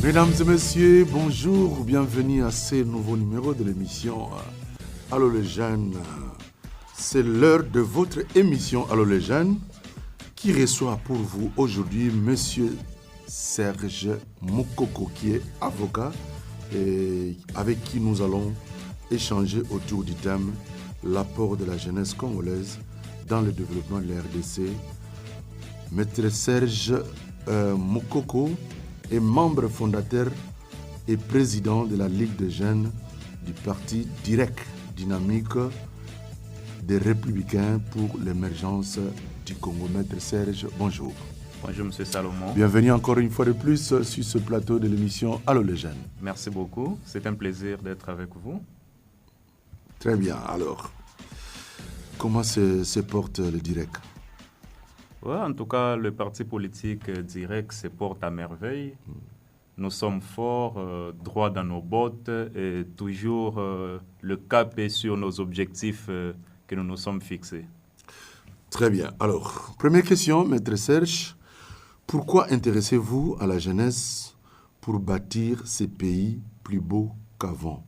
Mesdames et messieurs, bonjour, bienvenue à ce nouveau numéro de l'émission Allô les jeunes. C'est l'heure de votre émission Allô les jeunes qui reçoit pour vous aujourd'hui Monsieur Serge Moukoko qui est avocat et avec qui nous allons échanger autour du thème l'apport de la jeunesse congolaise dans le développement de la RDC. Maître Serge Moukoko est membre fondateur et président de la Ligue des jeunes du parti Direct Dynamique des Républicains pour l'émergence du Congo. Maître Serge, bonjour. Bonjour, M. Salomon. Bienvenue encore une fois de plus sur ce plateau de l'émission Allô les jeunes. Merci beaucoup. C'est un plaisir d'être avec vous. Très bien. Alors, comment se porte le Direct ? Ouais, en tout cas, le parti politique Direct se porte à merveille. Nous sommes forts, droits dans nos bottes et toujours le cap est sur nos objectifs que nous nous sommes fixés. Très bien. Alors, première question, Maître Serge. Pourquoi intéressez-vous à la jeunesse pour bâtir ces pays plus beaux qu'avant ?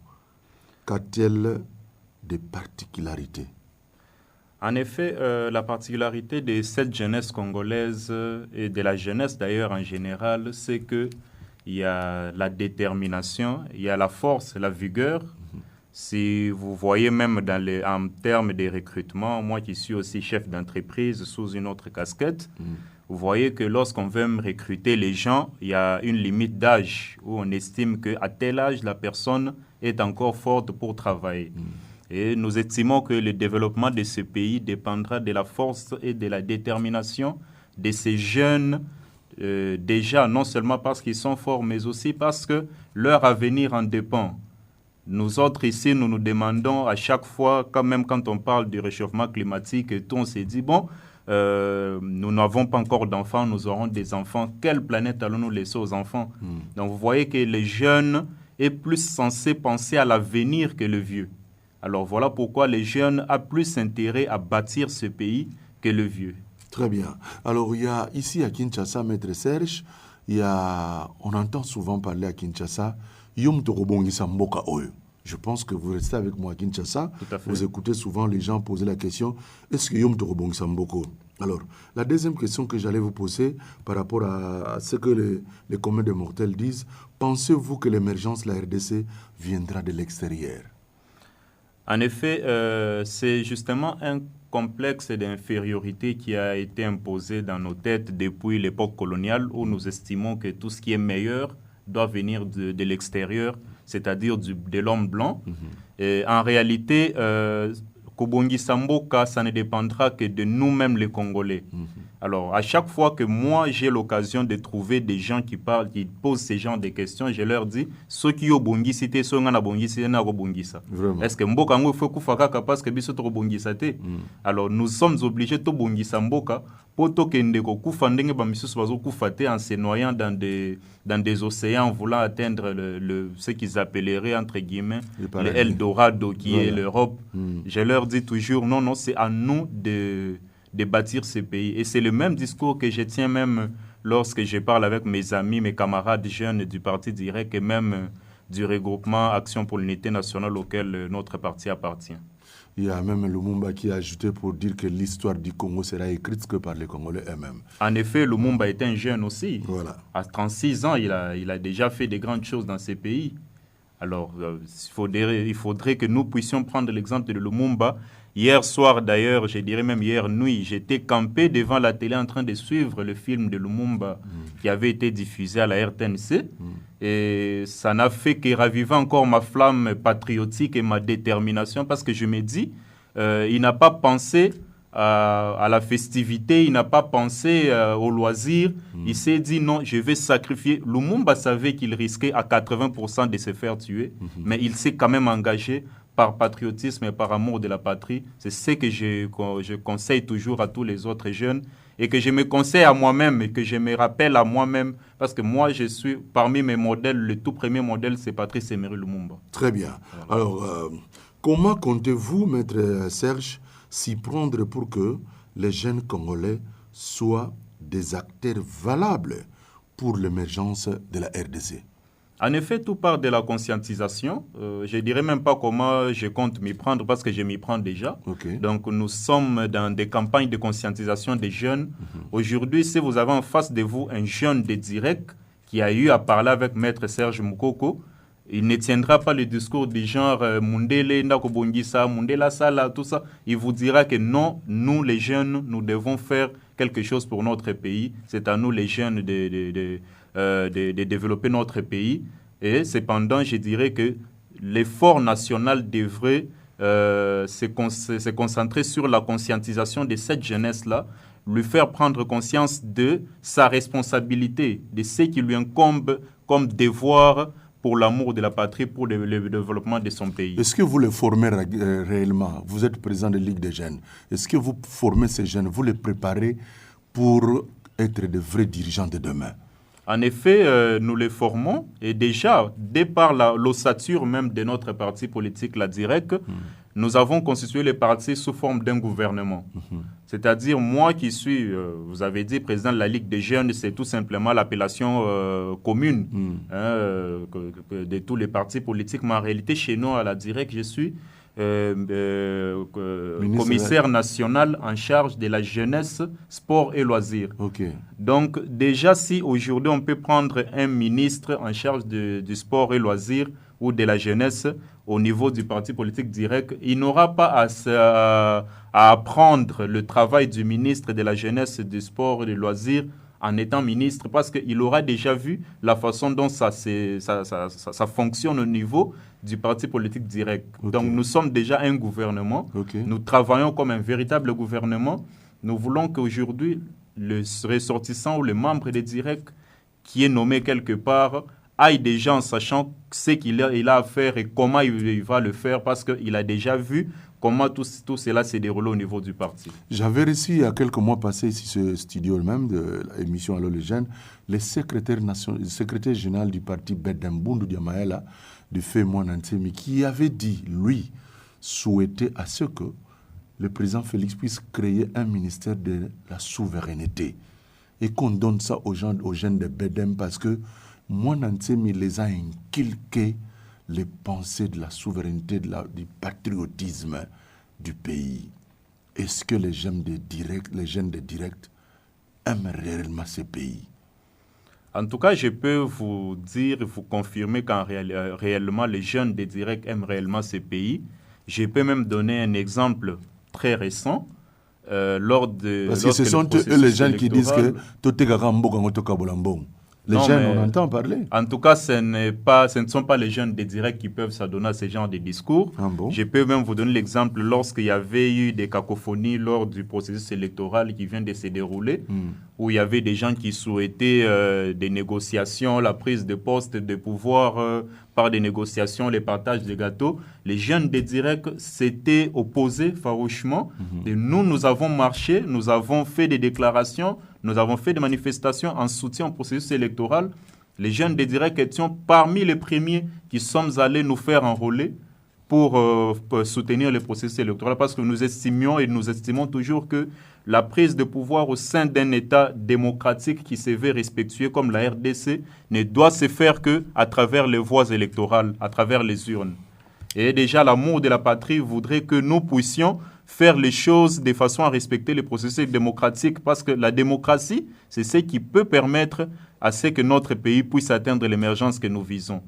Qu'a-t-elle des particularités ? En effet, la particularité de cette jeunesse congolaise et de la jeunesse d'ailleurs en général, c'est qu'il y a la détermination, il y a la force, la vigueur. Si vous voyez même en termes de recrutement, moi qui suis aussi chef d'entreprise sous une autre casquette, vous voyez que lorsqu'on veut recruter les gens, il y a une limite d'âge où on estime qu'à tel âge, la personne est encore forte pour travailler. Et nous estimons que le développement de ce pays dépendra de la force et de la détermination de ces jeunes, déjà non seulement parce qu'ils sont forts, mais aussi parce que leur avenir en dépend. Nous autres ici, nous nous demandons à chaque fois, quand même quand on parle du réchauffement climatique et tout, on s'est dit, bon, nous n'avons pas encore d'enfants, nous aurons des enfants. Quelle planète allons-nous laisser aux enfants ? Donc vous voyez que les jeunes est plus censés penser à l'avenir que le vieux. Alors voilà pourquoi les jeunes ont plus intérêt à bâtir ce pays que le vieux. Très bien. Alors il y a ici à Kinshasa, Maître Serge, on entend souvent parler à Kinshasa, Yom Torobongisa Mboka Oyo. Je pense que vous restez avec moi à Kinshasa. Tout à fait. Vous écoutez souvent les gens poser la question, est-ce que Yom Torobongisa Mboko ? Alors, la deuxième question que j'allais vous poser par rapport à ce que les communs des mortels disent, pensez-vous que l'émergence de la RDC viendra de l'extérieur ? En effet, c'est justement un complexe d'infériorité qui a été imposé dans nos têtes depuis l'époque coloniale où nous estimons que tout ce qui est meilleur doit venir de l'extérieur, c'est-à-dire de l'homme blanc. Et en réalité, Kobongisa Mboka, ça ne dépendra que de nous-mêmes les Congolais. Alors, à chaque fois que moi, j'ai l'occasion de trouver des gens qui parlent, qui posent ces genres de questions, je leur dis, ceux qui ont bongisi te, ceux qui ont bongisi te, n'ont bongisa. Est-ce que Mboka ngo faut kufaka parce que biso to bongisa te? Alors, nous sommes obligés de bongisa Mboka pour to kende ko kufa ndenge ba misusu bazo kufa te en se noyant dans des océans voulant atteindre ce qu'ils appelleraient entre guillemets le Eldorado qui est l'Europe. Je leur dis toujours, non, c'est à nous de bâtir ce pays. Et c'est le même discours que je tiens même lorsque je parle avec mes amis, mes camarades jeunes du Parti Direct et même du regroupement Action pour l'unité nationale auquel notre parti appartient. Il y a même Lumumba qui a ajouté pour dire que l'histoire du Congo sera écrite que par les Congolais eux-mêmes. En effet, Lumumba est un jeune aussi. Voilà. À 36 ans, il a déjà fait de grandes choses dans ces pays. Alors, il faudrait que nous puissions prendre l'exemple de Lumumba. Hier soir, d'ailleurs, je dirais même hier nuit, j'étais campé devant la télé en train de suivre le film de Lumumba qui avait été diffusé à la RTNC. Et ça n'a fait que raviver encore ma flamme patriotique et ma détermination parce que je me dis, il n'a pas pensé à la festivité, il n'a pas pensé au loisir. Il s'est dit non, je vais sacrifier. Lumumba savait qu'il risquait à 80% de se faire tuer, mais il s'est quand même engagé par patriotisme et par amour de la patrie. C'est ce que je conseille toujours à tous les autres jeunes et que je me conseille à moi-même et que je me rappelle à moi-même parce que moi, je suis parmi mes modèles, le tout premier modèle, c'est Patrice Emery Lumumba. Très bien. Voilà. Alors, comment comptez-vous, Maître Serge, s'y prendre pour que les jeunes Congolais soient des acteurs valables pour l'émergence de la RDC? En effet, tout part de la conscientisation. Je ne dirais même pas comment je compte m'y prendre parce que je m'y prends déjà. Okay. Donc, nous sommes dans des campagnes de conscientisation des jeunes. Aujourd'hui, si vous avez en face de vous un jeune de direct qui a eu à parler avec Maître Serge Moukoko, il ne tiendra pas le discours du genre Mundele, Ndakobongisa, Mundela Sala, tout ça. Il vous dira que non, nous les jeunes, nous devons faire quelque chose pour notre pays. C'est à nous les jeunes de développer notre pays. Et cependant, je dirais que l'effort national devrait se concentrer sur la conscientisation de cette jeunesse-là, lui faire prendre conscience de sa responsabilité, de ce qui lui incombe comme devoir pour l'amour de la patrie, pour le développement de son pays. Est-ce que vous les formez réellement? Vous êtes président de Ligue des jeunes. Est-ce que vous formez ces jeunes, vous les préparez pour être de vrais dirigeants de demain? En effet, nous les formons et déjà, dès par l'ossature même de notre parti politique, la DIREC, nous avons constitué le parti sous forme d'un gouvernement. C'est-à-dire, moi qui suis, vous avez dit, président de la Ligue des jeunes, c'est tout simplement l'appellation commune de tous les partis politiques. Mais en réalité, chez nous, à la DIREC, je suis commissaire national en charge de la jeunesse, sport et loisirs. Okay. Donc déjà, si aujourd'hui on peut prendre un ministre en charge du sport et loisirs ou de la jeunesse au niveau du parti politique direct, il n'aura pas à apprendre le travail du ministre de la jeunesse, du sport et des loisirs en étant ministre, parce qu'il aura déjà vu la façon dont ça fonctionne au niveau du parti politique direct. Okay. Donc nous sommes déjà un gouvernement, okay. Nous travaillons comme un véritable gouvernement. Nous voulons qu'aujourd'hui, le ressortissant ou le membre des directs qui est nommé quelque part aille déjà en sachant ce qu'il a à faire et comment il va le faire, parce qu'il a déjà vu comment tout cela s'est déroulé au niveau du parti. J'avais reçu il y a quelques mois passés ici, ce studio même de l'émission Allô les jeunes, le secrétaire général du parti Bedembundu Diamaela, du fait Mouanantemi, qui avait dit, lui, souhaiter à ce que le président Félix puisse créer un ministère de la souveraineté et qu'on donne ça aux jeunes de Bedem, parce que Mouanantemi les a inculqué les pensées de la souveraineté, du patriotisme du pays. Est-ce que les jeunes de direct aiment réellement ce pays? En tout cas, je peux vous dire, vous confirmer qu'en réellement les jeunes de direct aiment réellement ce pays. Je peux même donner un exemple très récent. Parce que ce sont eux les jeunes qui disent que les jeunes, on entend parler. En tout cas, ce ne sont pas les jeunes des directs qui peuvent s'adonner à ce genre de discours. Ah bon? Je peux même vous donner l'exemple lorsqu'il y avait eu des cacophonies lors du processus électoral qui vient de se dérouler, où il y avait des gens qui souhaitaient des négociations, la prise de poste, de pouvoir par des négociations, les partages de gâteaux. Les jeunes des directs s'étaient opposés farouchement. Et nous avons marché, nous avons fait des déclarations, nous avons fait des manifestations en soutien au processus électoral. Les jeunes des directs étions parmi les premiers qui sommes allés nous faire enrôler pour soutenir le processus électoral, parce que nous estimions et nous estimons toujours que la prise de pouvoir au sein d'un État démocratique qui se veut respectueux comme la RDC ne doit se faire qu'à travers les voies électorales, à travers les urnes. Et déjà, l'amour de la patrie voudrait que nous puissions faire les choses de façon à respecter les processus démocratiques, parce que la démocratie, c'est ce qui peut permettre à ce que notre pays puisse atteindre l'émergence que nous visons.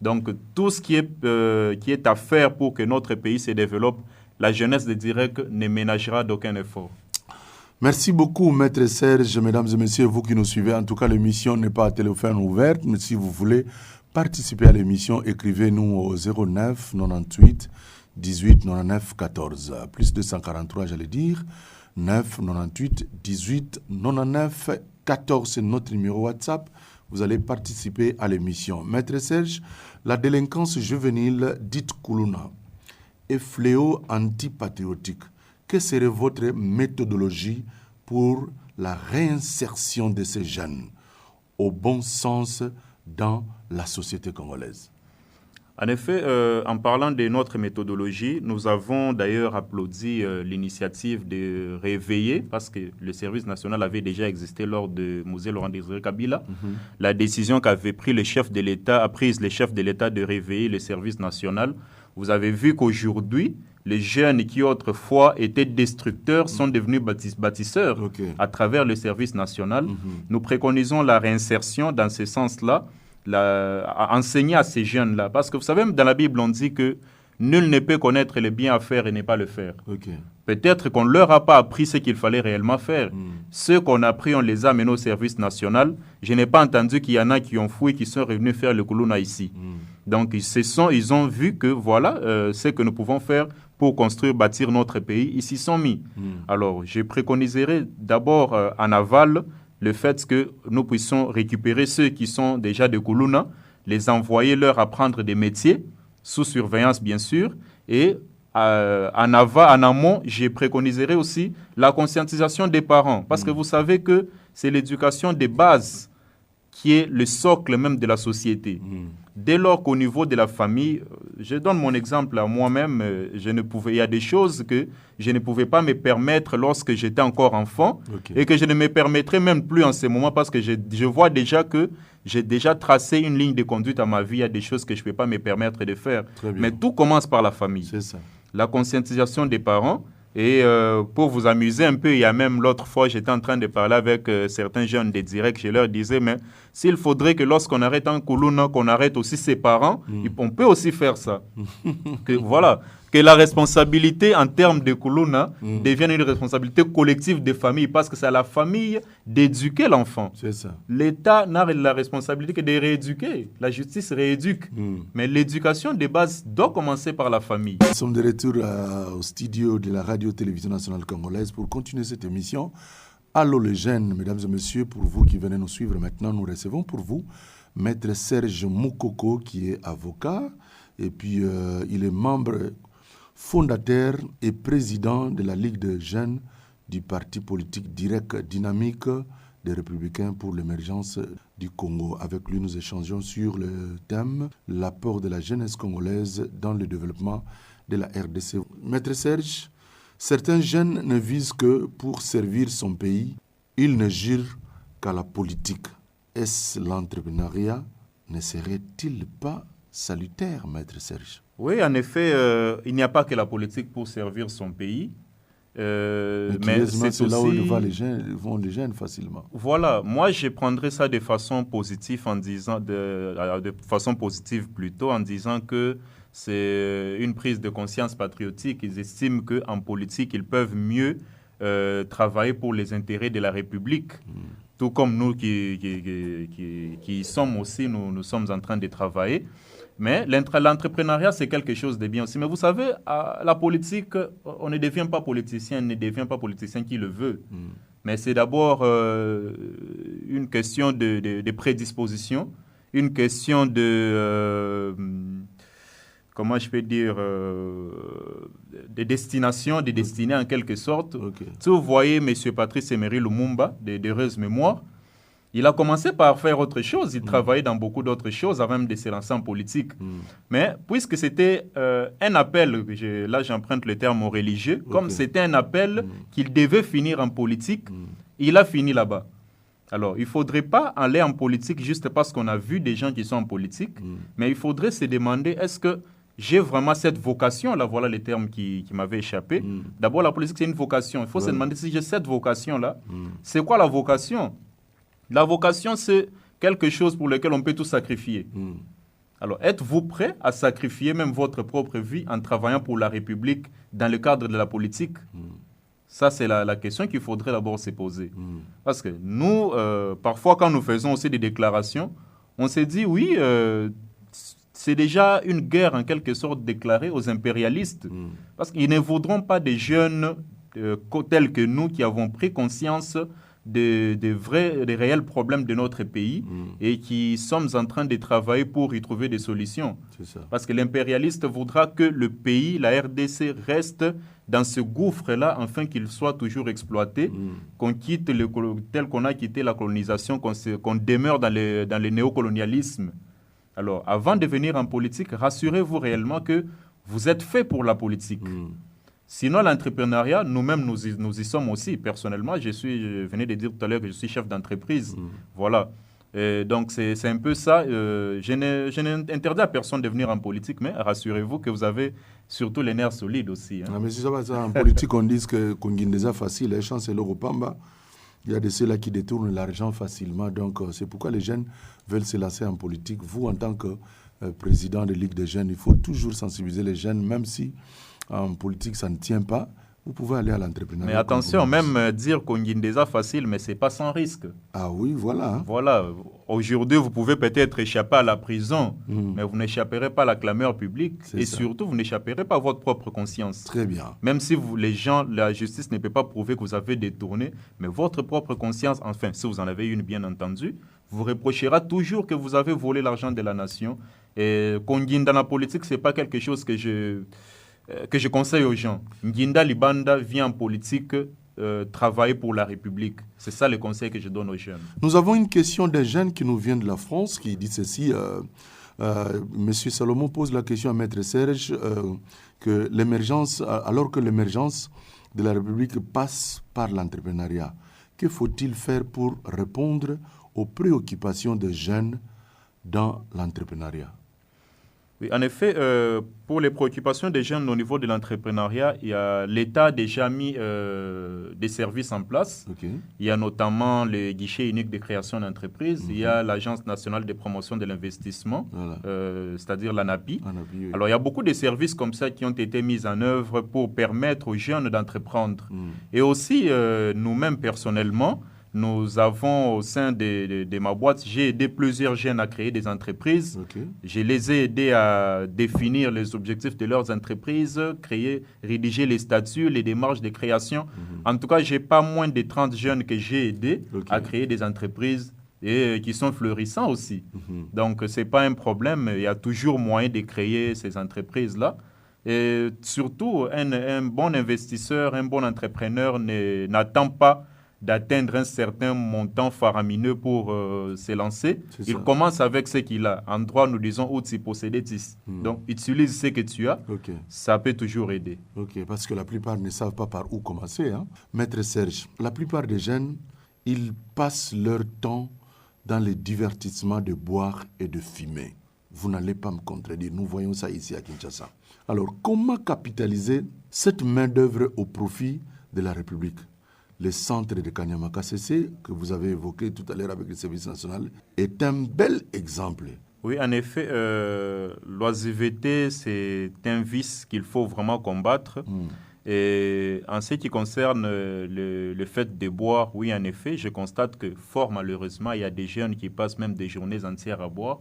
Donc, tout ce qui est à faire pour que notre pays se développe, la jeunesse de direct ne ménagera d'aucun effort. Merci beaucoup, Maître Serge. Mesdames et messieurs, vous qui nous suivez, en tout cas, l'émission n'est pas à téléphone ouverte, mais si vous voulez participer à l'émission, écrivez-nous au 09 98 18 99 14. Plus 243, j'allais dire. 9 98 18 99 14, c'est notre numéro WhatsApp. Vous allez participer à l'émission. Maître Serge, la délinquance juvénile dite Koulouna est fléau antipatriotique. Quelle serait votre méthodologie pour la réinsertion de ces jeunes au bon sens dans la société congolaise? En effet, en parlant de notre méthodologie, nous avons d'ailleurs applaudi l'initiative de réveiller, parce que le service national avait déjà existé lors de Mosée Laurent-Désiré Kabila. La décision qu'avait prise le chef de l'État de réveiller le service national. Vous avez vu qu'aujourd'hui, les jeunes qui autrefois étaient destructeurs sont devenus bâtisseurs à travers le service national. Nous préconisons la réinsertion dans ce sens-là, à enseigner à ces jeunes-là. Parce que vous savez, dans la Bible, on dit que nul ne peut connaître le bien à faire et ne pas le faire. Peut-être qu'on ne leur a pas appris ce qu'il fallait réellement faire. Ceux qu'on a appris, on les a menés au service national. Je n'ai pas entendu qu'il y en a qui ont fouillé, qui sont revenus faire le Kuluna ici. Donc, ils ont vu que voilà ce que nous pouvons faire pour construire, bâtir notre pays. Ils s'y sont mis. Alors, je préconiserai d'abord en aval le fait que nous puissions récupérer ceux qui sont déjà de Kuluna, les envoyer leur apprendre des métiers, sous surveillance bien sûr, et en amont, je préconiserai aussi la conscientisation des parents, parce que vous savez que c'est l'éducation de base qui est le socle même de la société. Dès lors qu'au niveau de la famille, je donne mon exemple à moi-même, il y a des choses que je ne pouvais pas me permettre lorsque j'étais encore enfant et que je ne me permettrai même plus en ce moment parce que je vois déjà que j'ai déjà tracé une ligne de conduite à ma vie. Il y a des choses que je ne peux pas me permettre de faire. Mais tout commence par la famille. C'est ça. La conscientisation des parents. Et pour vous amuser un peu, il y a même l'autre fois, j'étais en train de parler avec certains jeunes des directs, je leur disais, mais s'il faudrait que lorsqu'on arrête un Kuluna, qu'on arrête aussi ses parents, on peut aussi faire ça. Que la responsabilité en termes de Kuluna devienne une responsabilité collective des familles, parce que c'est à la famille d'éduquer l'enfant. C'est ça. L'État n'a la responsabilité que de rééduquer. La justice rééduque. Mais l'éducation de base doit commencer par la famille. Nous sommes de retour au studio de la Radio-Télévision nationale congolaise pour continuer cette émission. Allô les jeunes, mesdames et messieurs, pour vous qui venez nous suivre maintenant, nous recevons pour vous Maître Serge Moukoko, qui est avocat, et puis il est membre fondateur et président de la Ligue des jeunes du parti politique direct dynamique des Républicains pour l'émergence du Congo. Avec lui, nous échangeons sur le thème « L'apport de la jeunesse congolaise dans le développement de la RDC ». Maître Serge, certains jeunes ne visent que pour servir son pays. Ils ne jurent qu'à la politique. Est-ce l'entrepreneuriat? Ne serait-il pas salutaire, Maître Serge? Oui, en effet, il n'y a pas que la politique pour servir son pays. Mais c'est là où vont les jeunes facilement. Voilà, moi je prendrais ça de façon positive de façon positive plutôt en disant que c'est une prise de conscience patriotique. Ils estiment qu'en politique, ils peuvent mieux travailler pour les intérêts de la République. Tout comme nous qui sommes aussi, nous sommes en train de travailler. Mais l'entrepreneuriat, c'est quelque chose de bien aussi. Mais vous savez, la politique, on ne devient pas politicien qui le veut. Mais c'est d'abord une question de prédisposition, une question de, comment je peux dire, de destination, de destinée en quelque sorte. Si vous voyez M. Patrice Emery Lumumba, d'heureuse mémoire, il a commencé par faire autre chose. Il travaillait dans beaucoup d'autres choses avant même de se lancer en politique. Mais puisque c'était un appel, là j'emprunte le terme religieux, comme c'était un appel qu'il devait finir en politique, il a fini là-bas. Alors, il ne faudrait pas aller en politique juste parce qu'on a vu des gens qui sont en politique, mais il faudrait se demander, est-ce que j'ai vraiment cette vocation-là? Voilà les termes qui m'avaient échappé. D'abord, la politique, c'est une vocation. Il faut se demander si j'ai cette vocation-là. C'est quoi la vocation? La vocation, c'est quelque chose pour lequel on peut tout sacrifier. Alors, êtes-vous prêt à sacrifier même votre propre vie en travaillant pour la République dans le cadre de la politique? Ça, c'est la question qu'il faudrait d'abord se poser. Parce que nous, parfois, quand nous faisons aussi des déclarations, on se dit, oui, c'est déjà une guerre en quelque sorte déclarée aux impérialistes. Parce qu'ils ne voudront pas des jeunes tels que nous qui avons pris conscience des réels problèmes de notre pays et qui sommes en train de travailler pour y trouver des solutions. C'est ça. Parce que l'impérialiste voudra que le pays, la RDC, reste dans ce gouffre-là afin qu'il soit toujours exploité, qu'on quitte tel qu'on a quitté la colonisation, qu'on demeure dans le néocolonialisme. Alors, avant de venir en politique, rassurez-vous réellement que vous êtes fait pour la politique. Sinon, l'entrepreneuriat, nous-mêmes, nous y sommes aussi. Personnellement, je venais de dire tout à l'heure que je suis chef d'entreprise. Voilà. Donc, c'est un peu ça. Je n'ai interdit à personne de venir en politique, mais rassurez-vous que vous avez surtout les nerfs solides aussi. Hein. Ah, mais si ça va, ça, en politique, on dit que Kongindeza facile, les chances c'est l'Europamba. Il y a de ceux-là qui détournent l'argent facilement. Donc, c'est pourquoi les jeunes veulent se lancer en politique. Vous, en tant que président de Ligue des jeunes, il faut toujours sensibiliser les jeunes, même si en politique, ça ne tient pas. Vous pouvez aller à l'entrepreneuriat. Mais attention, même dire Kongindeza facile, mais ce n'est pas sans risque. Ah oui, voilà. Voilà. Aujourd'hui, vous pouvez peut-être échapper à la prison, mais vous n'échapperez pas à la clameur publique. Et surtout, vous n'échapperez pas à votre propre conscience. Très bien. Même si la justice ne peut pas prouver que vous avez détourné, mais votre propre conscience, enfin, si vous en avez une, bien entendu, vous reprochera toujours que vous avez volé l'argent de la nation. Et Konginda dans la politique, ce n'est pas quelque chose que je conseille aux gens. Nginda Libanda vient en politique travailler pour la République. C'est ça le conseil que je donne aux jeunes. Nous avons une question d'un jeune qui nous vient de la France qui dit ceci. Monsieur Salomon pose la question à Maître Serge que alors que l'émergence de la République passe par l'entrepreneuriat, que faut-il faire pour répondre aux préoccupations des jeunes dans l'entrepreneuriat? Oui, en effet, pour les préoccupations des jeunes au niveau de l'entrepreneuriat, l'État a déjà mis des services en place. Okay. Il y a notamment le guichet unique de création d'entreprise. Il y a l'Agence nationale de promotion de l'investissement, voilà. C'est-à-dire l'ANAPI. Oui. Alors, il y a beaucoup de services comme ça qui ont été mis en œuvre pour permettre aux jeunes d'entreprendre. Et aussi, nous-mêmes, personnellement, nous avons au sein de ma boîte, j'ai aidé plusieurs jeunes à créer des entreprises. Okay. Je les ai aidés à définir les objectifs de leurs entreprises, rédiger les statuts, les démarches de création. En tout cas, je n'ai pas moins de 30 jeunes que j'ai aidés à créer des entreprises et qui sont florissants aussi. Donc, ce n'est pas un problème. Il y a toujours moyen de créer ces entreprises-là. Et surtout, un bon investisseur, un bon entrepreneur n'attend pas d'atteindre un certain montant faramineux pour se lancer. Il commence avec ce qu'il a. En droit, nous disons « uti possedetis ». Donc, utilise ce que tu as. Ça peut toujours aider. Ok, parce que la plupart ne savent pas par où commencer. Hein? Maître Serge, la plupart des jeunes, ils passent leur temps dans les divertissements de boire et de fumer. Vous n'allez pas me contredire. Nous voyons ça ici à Kinshasa. Alors, comment capitaliser cette main-d'œuvre au profit de la République? Le centre de Kanyama KCC, que vous avez évoqué tout à l'heure avec le service national, est un bel exemple. Oui, en effet, l'oisiveté, c'est un vice qu'il faut vraiment combattre. Et en ce qui concerne le fait de boire, oui, en effet, je constate que fort malheureusement, il y a des jeunes qui passent même des journées entières à boire.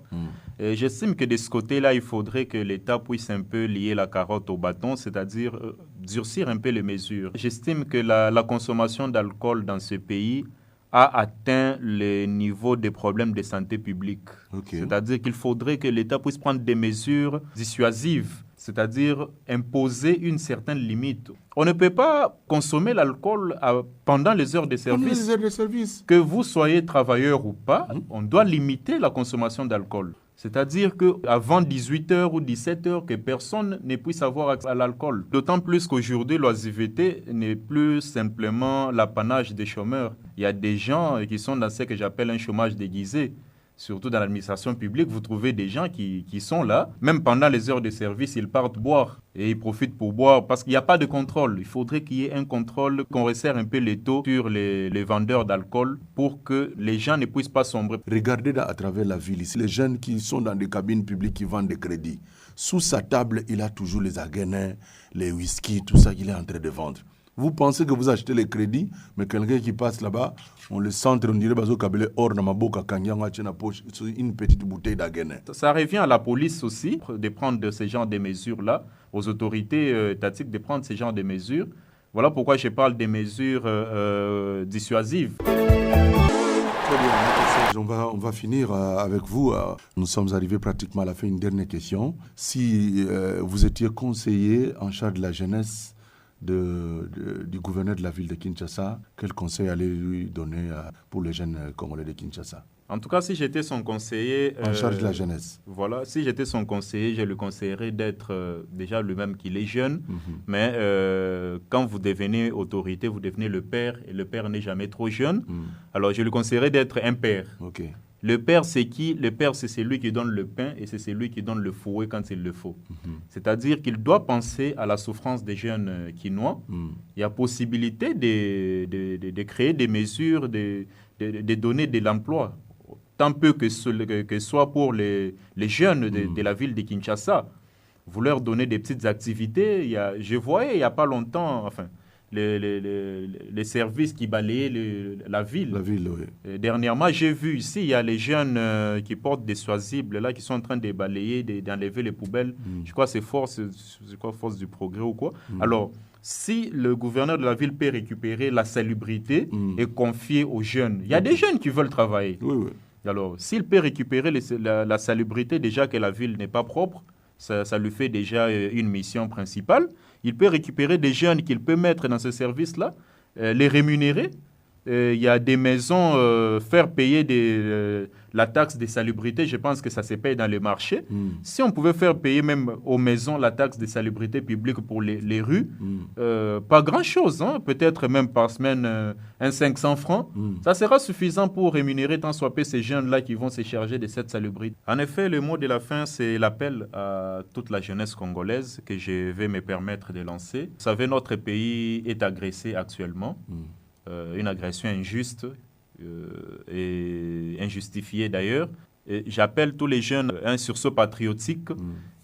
Et j'estime que de ce côté-là, il faudrait que l'État puisse un peu lier la carotte au bâton, c'est-à-dire durcir un peu les mesures. J'estime que la consommation d'alcool dans ce pays a atteint le niveau des problèmes de santé publique. C'est-à-dire qu'il faudrait que l'État puisse prendre des mesures dissuasives, c'est-à-dire imposer une certaine limite. On ne peut pas consommer l'alcool pendant les heures de service. Que vous soyez travailleur ou pas, on doit limiter la consommation d'alcool. C'est-à-dire qu'avant 18h ou 17h, que personne ne puisse avoir accès à l'alcool. D'autant plus qu'aujourd'hui, l'oisiveté n'est plus simplement l'apanage des chômeurs. Il y a des gens qui sont dans ce que j'appelle un chômage déguisé. Surtout dans l'administration publique, vous trouvez des gens qui sont là. Même pendant les heures de service, ils partent boire. Et ils profitent pour boire parce qu'il n'y a pas de contrôle. Il faudrait qu'il y ait un contrôle, qu'on resserre un peu les taux sur les vendeurs d'alcool pour que les gens ne puissent pas sombrer. Regardez à travers la ville ici, les jeunes qui sont dans des cabines publiques qui vendent des crédits. Sous sa table, il a toujours les aguenins, les whisky, tout ça qu'il est en train de vendre. Vous pensez que vous achetez les crédits, mais quelqu'un qui passe là-bas, on le centre, on dirait bazo kabele or na maboka kanyanga tchena poche, une petite bouteille d'aguenin. Ça revient à la police aussi de prendre ce genre de mesures-là, aux autorités étatiques de prendre ce genre de mesures. Voilà pourquoi je parle des mesures dissuasives. Très bien, on va finir avec vous. Nous sommes arrivés pratiquement à la fin. Une dernière question. Si vous étiez conseiller en charge de la jeunesse du gouverneur de la ville de Kinshasa, quel conseil allez-vous lui donner pour les jeunes Congolais de Kinshasa? En tout cas, si j'étais son conseiller... En charge de la jeunesse. Voilà, si j'étais son conseiller, je lui conseillerais d'être déjà lui-même qu'il est jeune, mais quand vous devenez autorité, vous devenez le père, et le père n'est jamais trop jeune. Alors, je lui conseillerais d'être un père. Ok. Le père, c'est qui? Le père, c'est celui qui donne le pain et c'est celui qui donne le fouet quand il le faut. C'est-à-dire qu'il doit penser à la souffrance des jeunes Quinois. Il y a possibilité de créer des mesures, de donner de l'emploi, tant peu que soit pour les jeunes de la ville de Kinshasa. Vous leur donnez des petites activités. Je voyais il n'y a pas longtemps... Enfin, les services qui balayaient la ville. La ville, oui. Dernièrement, j'ai vu ici, il y a les jeunes qui portent des soisibles là, qui sont en train de balayer, d'enlever les poubelles. Je crois que c'est force du progrès ou quoi. Alors, si le gouverneur de la ville peut récupérer la salubrité et confier aux jeunes, il y a des jeunes qui veulent travailler. Oui, oui. Alors, s'il peut récupérer la salubrité, déjà que la ville n'est pas propre, ça lui fait déjà une mission principale. Il peut récupérer des jeunes qu'il peut mettre dans ce service-là, les rémunérer. Il y a des maisons, faire payer la taxe de salubrité, je pense que ça se paye dans les marchés. Si on pouvait faire payer même aux maisons la taxe de salubrité publique pour les rues, pas grand-chose, hein, peut-être même par semaine, 500 francs, ça sera suffisant pour rémunérer tant soit peu ces jeunes-là qui vont se charger de cette salubrité. En effet, le mot de la fin, c'est l'appel à toute la jeunesse congolaise que je vais me permettre de lancer. Vous savez, notre pays est agressé actuellement. Une agression injuste et injustifiée d'ailleurs. Et j'appelle tous les jeunes à un sursaut patriotique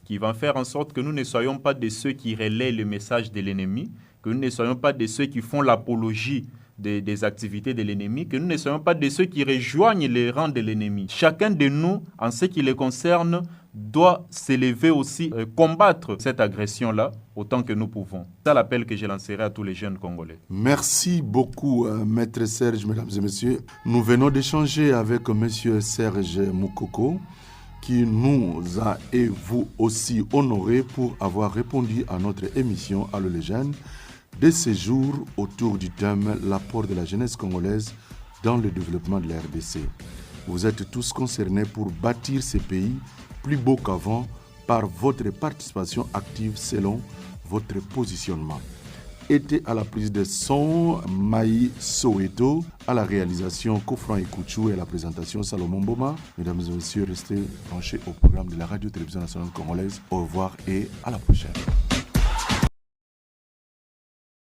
qui va faire en sorte que nous ne soyons pas de ceux qui relaient le message de l'ennemi, que nous ne soyons pas de ceux qui font l'apologie des activités de l'ennemi, que nous ne soyons pas de ceux qui rejoignent les rangs de l'ennemi. Chacun de nous, en ce qui les concerne, doit s'élever aussi, combattre cette agression-là autant que nous pouvons. C'est l'appel que je lancerai à tous les jeunes Congolais. Merci beaucoup, Maître Serge, mesdames et messieurs. Nous venons d'échanger avec Monsieur Serge Moukoko, qui nous a et vous aussi honorés pour avoir répondu à notre émission Allô les jeunes de ces jours autour du thème l'apport de la jeunesse congolaise dans le développement de la RDC. Vous êtes tous concernés pour bâtir ces pays plus beau qu'avant par votre participation active selon votre positionnement. Était à la prise de son Maï Soweto, à la réalisation Kofran Ekouchou et à la présentation Salomon Boma. Mesdames et messieurs, restez branchés au programme de la Radio-Télévision nationale congolaise. Au revoir et à la prochaine.